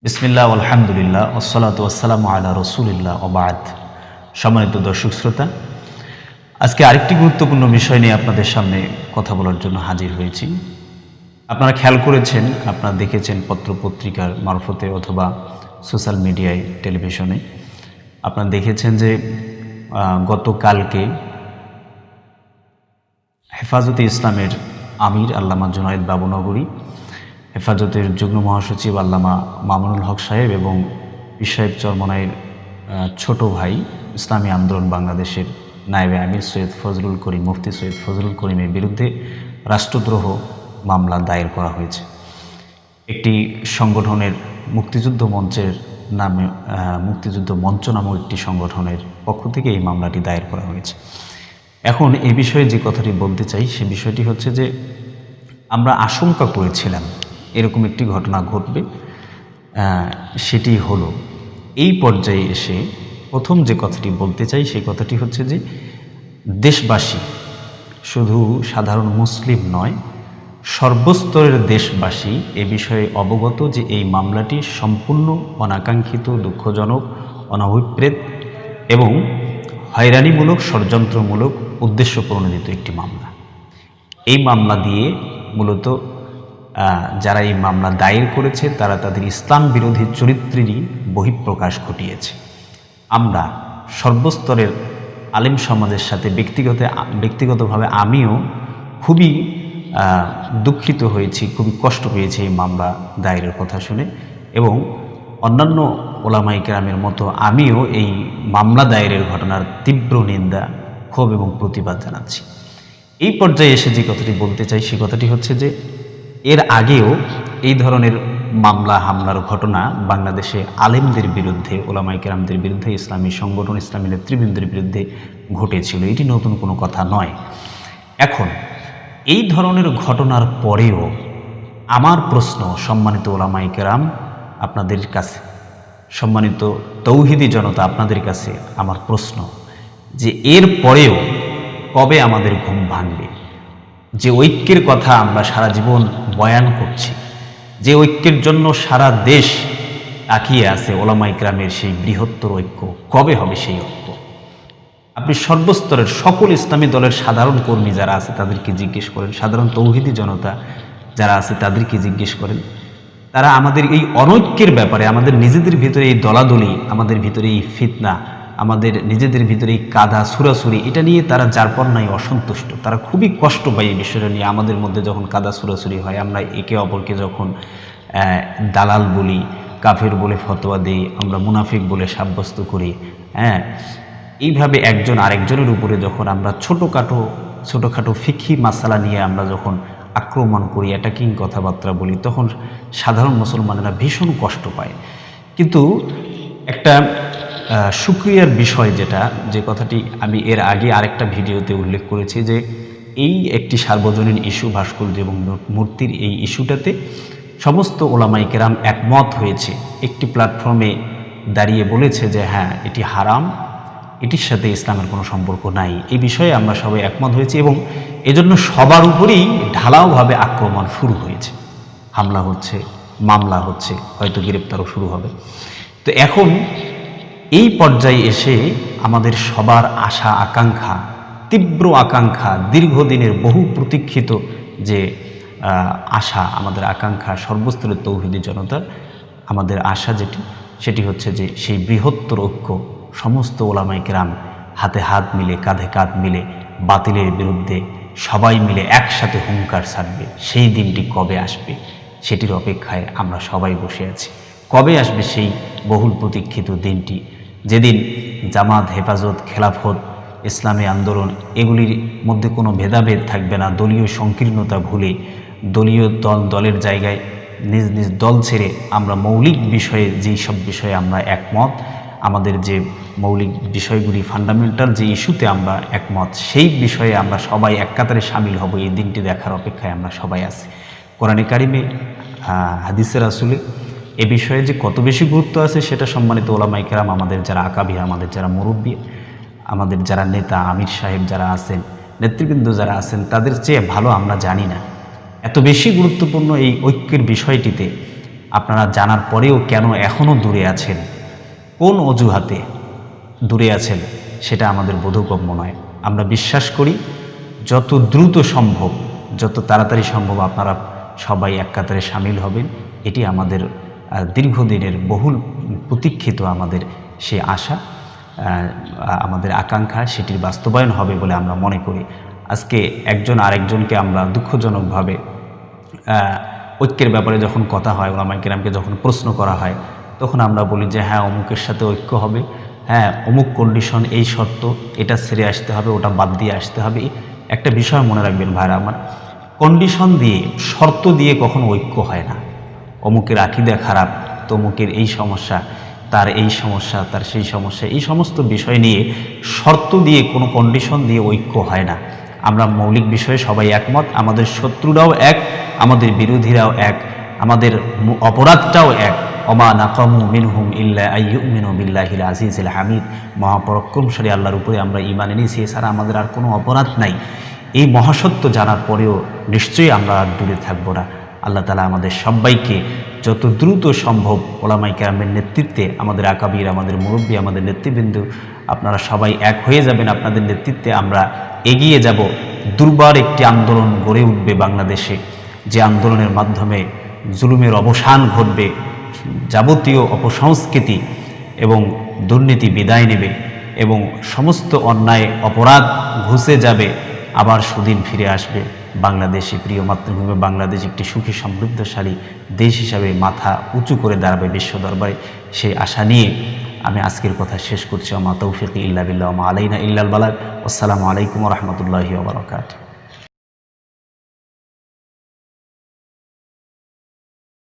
বিসমিল্লাহ আলহামদুলিল্লাহ ওসসালাতু ওয়াসসালামু আলা রাসূলিল্লাহ ওয়া বা'দ। সম্মানিত দর্শক শ্রোতা, আজকে আরেকটি গুরুত্বপূর্ণ বিষয় নিয়ে আপনাদের সামনে কথা বলার জন্য হাজির হয়েছি। আপনারা খেয়াল করেছেন, আপনারা দেখেছেন পত্রপত্রিকার মারফতে অথবা সোশ্যাল মিডিয়ায়, টেলিভিশনে আপনারা দেখেছেন যে গতকালকে হেফাজতে ইসলামের আমির আল্লামা জুনায়েদ বাবুনগরী, হেফাজতের যুগ্ম মহাসচিব আল্লামা মামুনুল হক সাহেব এবং পীর সাহেব চরমনাইয়ের ছোট ভাই ইসলামী আন্দোলন বাংলাদেশের নায়েবে আমির সৈয়দ ফজলুল করিম, মুফতি সৈয়দ ফজলুল করিমের বিরুদ্ধে রাষ্ট্রদ্রোহ মামলা দায়ের করা হয়েছে। একটি সংগঠনের মুক্তিযুদ্ধ মঞ্চের নামে, মুক্তিযুদ্ধ মঞ্চ নামক একটি সংগঠনের পক্ষ থেকে এই মামলাটি দায়ের করা হয়েছে। এখন এই বিষয়ে যে কথাটি বলতে চাই সে বিষয়টি হচ্ছে যে আমরা আশঙ্কা করেছিলাম এরকম একটি ঘটনা ঘটবে, সেটি হলো। এই পর্যায়ে এসে প্রথম যে কথাটি বলতে চাই সেই কথাটি হচ্ছে যে দেশবাসী, শুধু সাধারণ মুসলিম নয়, সর্বস্তরের দেশবাসী এ বিষয়ে অবগত যে এই মামলাটি সম্পূর্ণ অনাকাঙ্ক্ষিত, দুঃখজনক, অনভিপ্রেত এবং হয়রানিমূলক, ষড়যন্ত্রমূলক উদ্দেশ্য প্রণোদিত একটি মামলা। এই মামলা দিয়ে মূলত যারা এই মামলা দায়ের করেছে তারা তাদের ইসলাম বিরোধী চরিত্রেরই বহিঃপ্রকাশ ঘটিয়েছে। আমরা সর্বস্তরের আলেম সমাজের সাথে ব্যক্তিগতভাবে আমিও খুবই দুঃখিত হয়েছি, খুবই কষ্ট পেয়েছি এই মামলা দায়েরের কথা শুনে, এবং অন্যান্য ওলামায়ে কেরামের মতো আমিও এই মামলা দায়েরের ঘটনার তীব্র নিন্দা, ক্ষোভ এবং প্রতিবাদ জানাচ্ছি। এই পর্যায়ে এসে যে কথাটি বলতে চাই সে কথাটি হচ্ছে যে এর আগেও এই ধরনের মামলা হামলার ঘটনা বাংলাদেশে আলেমদের বিরুদ্ধে, ওলামায়ে কেরামদের বিরুদ্ধে, ইসলামী সংগঠন, ইসলামী নেতৃবৃন্দের বিরুদ্ধে ঘটেছিল। এটি নতুন কোনো কথা নয়। এখন এই ধরনের ঘটনার পরেও আমার প্রশ্ন, সম্মানিত ওলামায়ে কেরাম আপনাদের কাছে, সম্মানিত তৌহিদি জনতা আপনাদের কাছে আমার প্রশ্ন যে এর পরেও কবে আমাদের ঘুম ভাঙবে? যে ঐক্যের কথা আমরা সারা জীবন বয়ান করছি, যে ঐক্যের জন্য সারা দেশ তাকিয়ে আছে, ওলামায়ে কেরামের সেই বৃহত্তর ঐক্য কবে হবে? সেই ঐক্য আপনি সর্বস্তরের সকল ইসলামী দলের সাধারণ কর্মী যারা আছে তাদেরকে জিজ্ঞেস করেন, সাধারণ তৌহিদি জনতা যারা আছে তাদেরকে জিজ্ঞেস করেন, তারা আমাদের এই অনৈক্যের ব্যাপারে, আমাদের নিজেদের ভিতরে এই দলাদলি, আমাদের ভিতরে এই ফিতনা, আমাদের নিজেদের ভিতরে এই কাদা সুরাসুরি, এটা নিয়ে তারা যারপরনাই অসন্তুষ্ট। তারা খুবই কষ্ট পায় এই বিষয়টা নিয়ে। আমাদের মধ্যে যখন কাদা সুরাসুরি হয়, আমরা একে অপরকে যখন দালাল বলি, কাফের বলে ফতোয়া দিই, আমরা মুনাফিক বলে সাব্যস্ত করি, এইভাবে একজন আরেকজনের উপরে যখন আমরা ছোটোখাটো ফিকহি মাসালা নিয়ে আমরা যখন আক্রমণ করি, অ্যাটাকিং কথাবার্তা বলি, তখন সাধারণ মুসলমানেরা ভীষণ কষ্ট পায়। কিন্তু একটা শুকরিয়ার বিষয় যে কথাটি আমি এর আগে আরেকটা ভিডিওতে উল্লেখ করেছি, যে এই একটি সার্বজনীন ইস্যু, ভাস্কর্য এবং মূর্তির এই ইস্যুটাতে সমস্ত ওলামায়ে কেরাম একমত হয়েছে, একটি প্ল্যাটফর্মে দাঁড়িয়ে বলেছে যে হ্যাঁ, এটি হারাম, এটির সাথে ইসলামের কোনো সম্পর্ক নাই। এই বিষয়ে আমরা সবাই একমত হয়েছি এবং এজন্য সবার উপরেই ঢালাওভাবে আক্রমণ শুরু হয়েছে, হামলা হচ্ছে, মামলা হচ্ছে, হয়তো গ্রেপ্তারও শুরু হবে। তো এখন এই পর্যায়ে এসে আমাদের সবার আশা আকাঙ্ক্ষা, তীব্র আকাঙ্ক্ষা, দীর্ঘদিনের বহু প্রতীক্ষিত যে আশা, আমাদের আকাঙ্ক্ষা, সর্বস্তরের তৌহিদি জনতার আমাদের আশা সেটি হচ্ছে যে সেই বৃহত্তর ঐক্য, সমস্ত ওলামায়ে কেরাম হাতে হাত মিলে, কাঁধে কাঁধ মিলে বাতিলের বিরুদ্ধে সবাই মিলে একসাথে হুঙ্কার ছাড়বে। সেই দিনটি কবে আসবে সেটির অপেক্ষায় আমরা সবাই বসে আছি। কবে আসবে সেই বহুল প্রতীক্ষিত দিনটি, যেদিন জামাত, হেফাজত, খেলাফত, ইসলামী আন্দোলন এগুলির মধ্যে কোনো ভেদাভেদ থাকবে না। দলীয় সংকীর্ণতা ভুলে, দলীয় দলের জায়গায় নিজ নিজ দল ছেড়ে আমরা মৌলিক বিষয়ে, যেই সব বিষয়ে আমরা একমত, আমাদের যে মৌলিক বিষয়গুলি, ফান্ডামেন্টাল যে ইস্যুতে আমরা একমত, সেই বিষয়ে আমরা সবাই এক কাতারে সামিল হব। এই দিনটি দেখার অপেক্ষায় আমরা সবাই আছি। কোরআনে কারিমে, হাদিসে রাসূলে এ বিষয়ে যে কত বেশি গুরুত্ব আছে সেটা সম্মানিত ওলামায়ে কেরাম, আমাদের যারা আকাবির, আমাদের যারা মুরব্বী, আমাদের যারা নেতা, আমির সাহেব যারা আছেন, নেতৃবৃন্দ যারা আছেন, তাদের চেয়ে ভালো আমরা জানি না। এত বেশি গুরুত্বপূর্ণ এই ঐক্যের বিষয়টিতে আপনারা জানার পরেও কেন এখনও দূরে আছেন, কোন অজুহাতে দূরে আছেন, সেটা আমাদের বোধগম্য নয়। আমরা বিশ্বাস করি যত দ্রুত সম্ভব, যত তাড়াতাড়ি সম্ভব আপনারা সবাই এক কাতারে সামিল হবেন। এটি আমাদের দীর্ঘদিনের বহুল প্রতীক্ষিত আমাদের সে আশা, আমাদের আকাঙ্ক্ষা, সেটির বাস্তবায়ন হবে বলে আমরা মনে করি। আজকে একজন আরেকজনকে আমরা দুঃখজনকভাবে ঐক্যের ব্যাপারে যখন কথা হয়, ওলামায়ে কেরামকে যখন প্রশ্ন করা হয়, তখন আমরা বলি যে হ্যাঁ অমুকের সাথে ঐক্য হবে, হ্যাঁ অমুক কন্ডিশন, এই শর্ত, এটা ছেড়ে আসতে হবে, ওটা বাদ দিয়ে আসতে হবে। একটা বিষয় মনে রাখবেন ভাইরা আমার, কন্ডিশন দিয়ে, শর্ত দিয়ে কখনো ঐক্য হয় না। অমুকের আকীদা খারাপ, তমুকের এই সমস্যা, তার এই সমস্যা, তার সেই সমস্যা, এই সমস্ত বিষয় নিয়ে শর্ত দিয়ে, কোনো কন্ডিশন দিয়ে ঐক্য হয় না। আমরা মৌলিক বিষয়ে সবাই একমত, আমাদের শত্রুরাও এক, আমাদের বিরোধীরাও এক, আমাদের অপরাধটাও এক। ওমা নাকামু মিনহুম ইল্লা আইয়ুমিনু বিল্লাহিল আজিজিল হামিদ, মহাপরাক্রমশালী আল্লাহর উপরে আমরা ঈমান এনেছি, এছাড়া আমাদের আর কোনো অপরাধ নাই। এই মহাসত্য জানার পরেও নিশ্চয়ই আমরা আর দূরে থাকবো না। আল্লাহ তাআলা আমাদের সবাইকে যত দ্রুত সম্ভব ওলামায়ে কেরামের নেতৃত্বে, আমাদের আকাবির, আমাদের মুরব্বী, আমাদের নেতৃবৃন্দ, আপনারা সবাই এক হয়ে যাবেন। আপনাদের নেতৃত্বে আমরা এগিয়ে যাব। দুর্বার একটি আন্দোলন গড়ে উঠবে বাংলাদেশে, যে আন্দোলনের মাধ্যমে জুলুমের অবসান ঘটবে, যাবতীয় অপসংস্কৃতি এবং দুর্নীতি বিদায় নেবে এবং সমস্ত অন্যায় অপরাধ ঘুচে যাবে। আবার সুদিন ফিরে আসবে। বাংলাদেশে, প্রিয় মাতৃভূমি বাংলাদেশ একটি সুখী সমৃদ্ধশালী দেশ হিসাবে মাথা উঁচু করে দাঁড়াবে বিশ্ব দরবারে। সেই আশা নিয়ে আমি আজকের কথা শেষ করছি। আমা তৌফিক ইল্লা বিল্লাহ, আমা আলাইনা ইল্লাল বালাগ। আসসালামু আলাইকুম ওয়া রাহমাতুল্লাহি ওয়া বারাকাতুহু।